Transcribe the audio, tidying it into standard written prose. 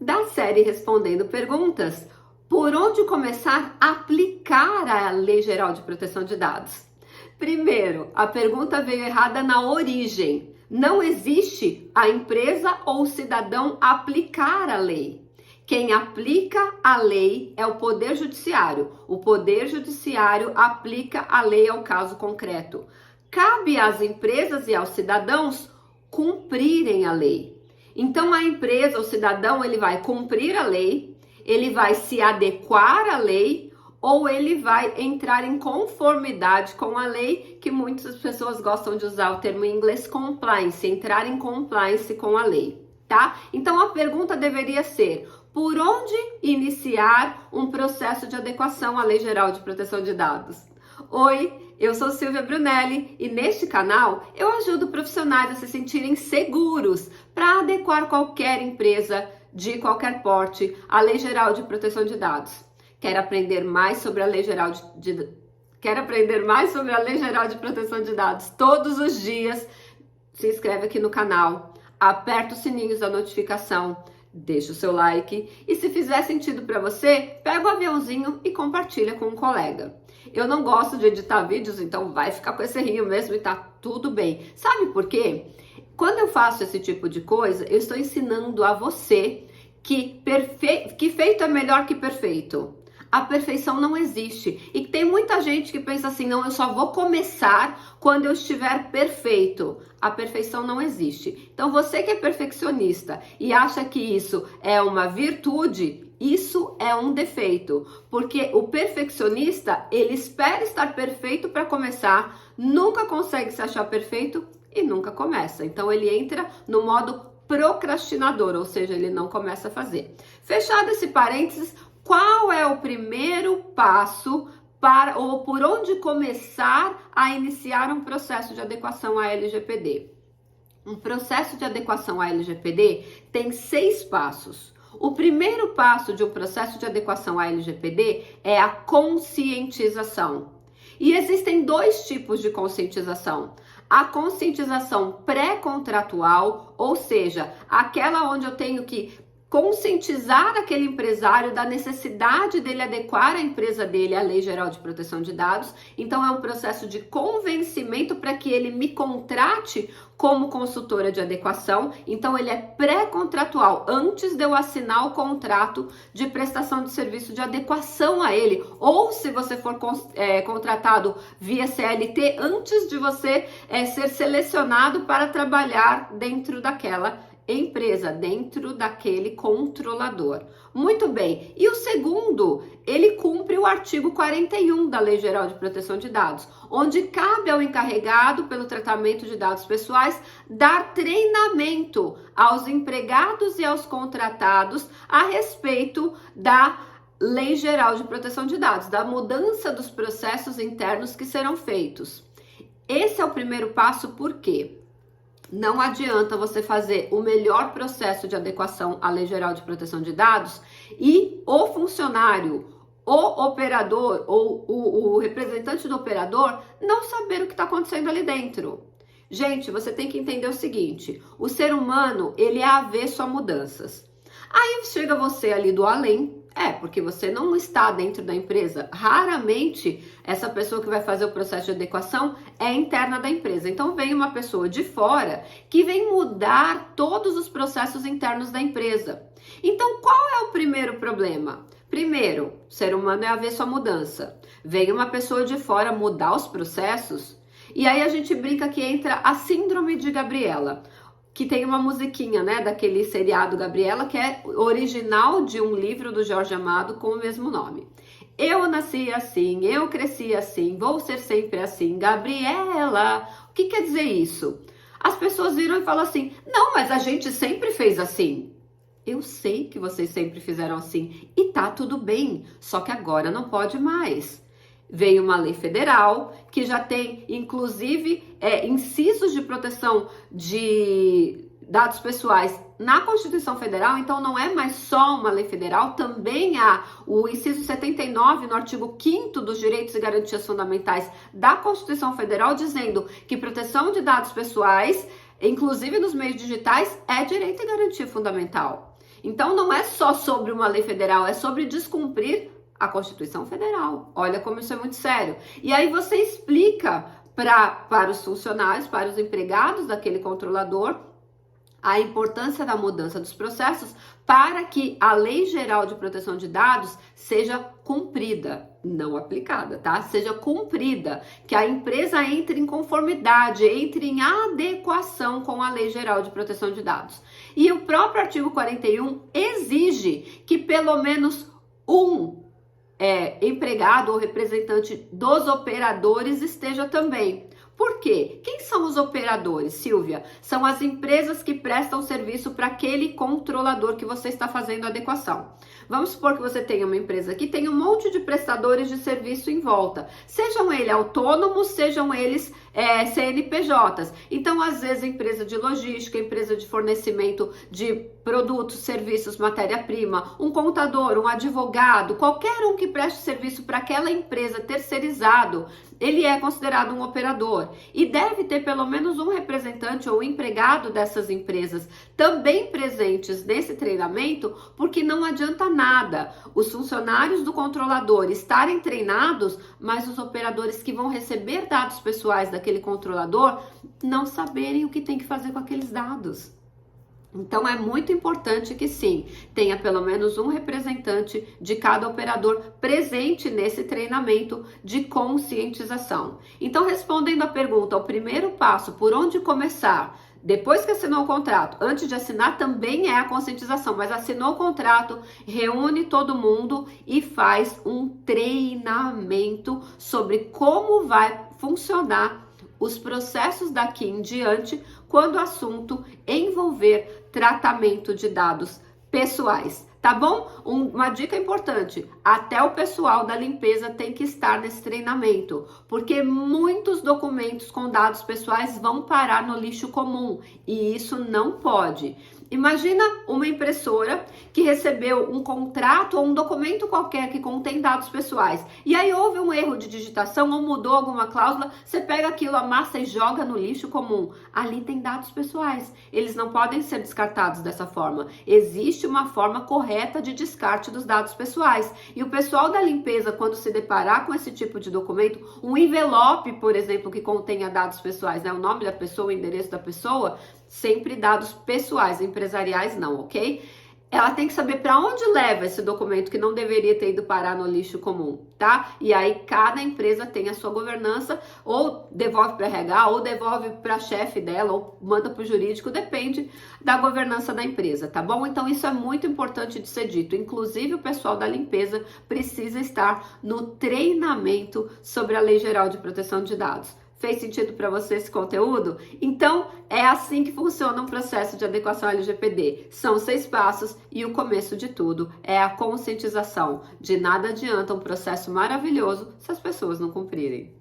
da série Respondendo Perguntas, por onde começar a aplicar a Lei Geral de Proteção de Dados? Primeiro, a pergunta veio errada na origem. Não existe a empresa ou o cidadão aplicar a lei. Quem aplica a lei é o Poder Judiciário. O Poder Judiciário aplica a lei ao caso concreto. Cabe às empresas e aos cidadãos cumprirem a lei. Então, a empresa, o cidadão, ele vai cumprir a lei, ele vai se adequar à lei ou ele vai entrar em conformidade com a lei, que muitas pessoas gostam de usar o termo em inglês compliance, entrar em compliance com a lei, tá? Então, a pergunta deveria ser: por onde iniciar um processo de adequação à Lei Geral de Proteção de Dados? Oi, eu sou Silvia Brunelli e neste canal eu ajudo profissionais a se sentirem seguros para adequar qualquer empresa de qualquer porte à Lei Geral de Proteção de Dados. Quer aprender mais sobre a Lei Geral de Proteção de Dados todos os dias? Se inscreve aqui no canal, aperta os sininhos da notificação, deixa o seu like e, se fizer sentido para você, pega o aviãozinho e compartilha com um colega. Eu não gosto de editar vídeos, então vai ficar com esse errinho mesmo e tá tudo bem. Sabe por quê? Quando eu faço esse tipo de coisa, eu estou ensinando a você que feito é melhor que perfeito. A perfeição não existe. E tem muita gente que pensa assim: não, eu só vou começar quando eu estiver perfeito. A perfeição não existe. Então, você que é perfeccionista e acha que isso é uma virtude, isso é um defeito. Porque o perfeccionista, ele espera estar perfeito para começar, nunca consegue se achar perfeito e nunca começa. Então, ele entra no modo procrastinador, ou seja, ele não começa a fazer. Fechado esse parênteses, qual é o primeiro passo ou por onde começar a iniciar um processo de adequação à LGPD? Um processo de adequação à LGPD tem 6 passos. O primeiro passo de um processo de adequação à LGPD é a conscientização. E existem 2 tipos de conscientização. A conscientização pré-contratual, ou seja, aquela onde eu tenho que conscientizar aquele empresário da necessidade dele adequar a empresa dele à Lei Geral de Proteção de Dados. Então, é um processo de convencimento para que ele me contrate como consultora de adequação. Então, ele é pré-contratual, antes de eu assinar o contrato de prestação de serviço de adequação a ele. Ou, se você for contratado via CLT, antes de você ser selecionado para trabalhar dentro daquela empresa, dentro daquele controlador. Muito bem. E o segundo, ele cumpre o artigo 41 da Lei Geral de Proteção de Dados, onde cabe ao encarregado pelo tratamento de dados pessoais dar treinamento aos empregados e aos contratados a respeito da Lei Geral de Proteção de Dados, da mudança dos processos internos que serão feitos. Esse é o primeiro passo, por quê? Não adianta você fazer o melhor processo de adequação à Lei Geral de Proteção de Dados e o funcionário, o operador ou o representante do operador não saber o que está acontecendo ali dentro. Gente, você tem que entender o seguinte: o ser humano, ele é avesso a mudanças. Aí chega você ali do além, porque você não está dentro da empresa. Raramente essa pessoa que vai fazer o processo de adequação é interna da empresa. Então vem uma pessoa de fora que vem mudar todos os processos internos da empresa. Então qual é o primeiro problema? Primeiro, o ser humano é avesso à mudança. Vem uma pessoa de fora mudar os processos e aí a gente brinca que entra a síndrome de Gabriela, que tem uma musiquinha, né, daquele seriado Gabriela, que é original de um livro do Jorge Amado com o mesmo nome. Eu nasci assim, eu cresci assim, vou ser sempre assim, Gabriela. O que quer dizer isso? As pessoas viram e falam assim: não, mas a gente sempre fez assim. Eu sei que vocês sempre fizeram assim e tá tudo bem, só que agora não pode mais. Veio uma lei federal que já tem, inclusive, incisos de proteção de dados pessoais na Constituição Federal. Então, não é mais só uma lei federal, também há o inciso 79 no artigo 5º dos Direitos e Garantias Fundamentais da Constituição Federal, dizendo que proteção de dados pessoais, inclusive nos meios digitais, é direito e garantia fundamental. Então não é só sobre uma lei federal, é sobre descumprir a Constituição Federal. Olha como isso é muito sério. E aí você explica para os funcionários, para os empregados daquele controlador, a importância da mudança dos processos para que a Lei Geral de Proteção de Dados seja cumprida, não aplicada, tá? Seja cumprida, que a empresa entre em conformidade, entre em adequação com a Lei Geral de Proteção de Dados. E o próprio artigo 41 exige que pelo menos um empregado ou representante dos operadores esteja também. Por quê? Quem são os operadores, Silvia? São as empresas que prestam serviço para aquele controlador que você está fazendo a adequação. Vamos supor que você tenha uma empresa que tem um monte de prestadores de serviço em volta. Sejam eles autônomos, sejam eles CNPJs. Então, às vezes, empresa de logística, empresa de fornecimento de produtos, serviços, matéria-prima, um contador, um advogado, qualquer um que preste serviço para aquela empresa terceirizado, ele é considerado um operador e deve ter pelo menos um representante ou empregado dessas empresas também presentes nesse treinamento, porque não adianta nada os funcionários do controlador estarem treinados, mas os operadores que vão receber dados pessoais daquele controlador não saberem o que tem que fazer com aqueles dados. Então é muito importante que sim, tenha pelo menos um representante de cada operador presente nesse treinamento de conscientização. Então, respondendo à pergunta, o primeiro passo, por onde começar? Depois que assinou o contrato, antes de assinar também é a conscientização, mas assinou o contrato, reúne todo mundo e faz um treinamento sobre como vai funcionar os processos daqui em diante quando o assunto envolver tratamento de dados pessoais, tá bom? Uma dica importante, até o pessoal da limpeza tem que estar nesse treinamento, porque muitos documentos com dados pessoais vão parar no lixo comum e isso não pode. Imagina uma impressora que recebeu um contrato ou um documento qualquer que contém dados pessoais. E aí houve um erro de digitação ou mudou alguma cláusula, você pega aquilo, amassa e joga no lixo comum. Ali tem dados pessoais. Eles não podem ser descartados dessa forma. Existe uma forma correta de descarte dos dados pessoais. E o pessoal da limpeza, quando se deparar com esse tipo de documento, um envelope, por exemplo, que contenha dados pessoais, né? O nome da pessoa, o endereço da pessoa, sempre dados pessoais, empresariais não, ok? Ela tem que saber para onde leva esse documento que não deveria ter ido parar no lixo comum, tá? E aí cada empresa tem a sua governança, ou devolve para RH, ou devolve para chefe dela, ou manda para o jurídico, depende da governança da empresa, tá bom? Então isso é muito importante de ser dito. Inclusive o pessoal da limpeza precisa estar no treinamento sobre a Lei Geral de Proteção de Dados. Fez sentido para você esse conteúdo? Então, é assim que funciona um processo de adequação LGPD. São 6 passos e o começo de tudo é a conscientização. De nada adianta um processo maravilhoso se as pessoas não cumprirem.